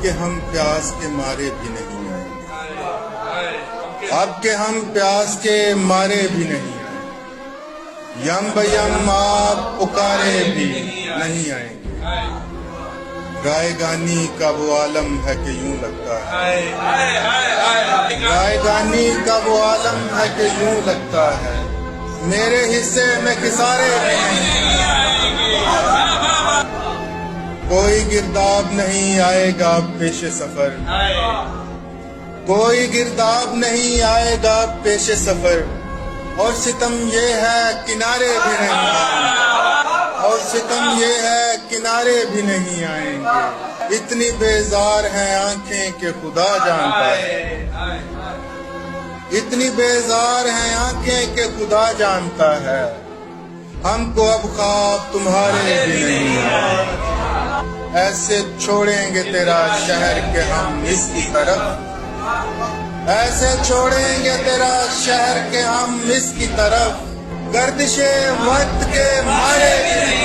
کہ ہم پیاس کے مارے بھی نہیں آئیں، اب کہ ہم پیاس کے مارے بھی نہیں آئیں، یم بیم آپ پکارے بھی نہیں آئیں گے۔ گائے گانی کا وہ عالم ہے کہ یوں لگتا ہے، گائے گانی کا وہ عالم ہے کہ یوں لگتا ہے، میرے حصے میں کسارے بھی نہیں، کوئی گرداب نہیں آئے گا پیش سفر، کوئی گرداب نہیں آئے گا پیش سفر، اور ستم یہ ہے کنارے بھی نہیں آئیں گے، اور ستم یہ ہے کنارے بھی نہیں آئیں گے۔ اتنی بیزار ہیں آنکھیں کہ خدا جانتا ہے، اتنی بیزار ہیں آنکھیں کہ خدا جانتا ہے، ہم کو اب خواب تمہارے بھی نہیں آئیں، ایسے چھوڑیں گے تیرا شہر کہ ہم اس کی طرف، ایسے چھوڑیں گے تیرا شہر کہ ہم اس کی طرف، گردش وقت کے مارے بھی نہیں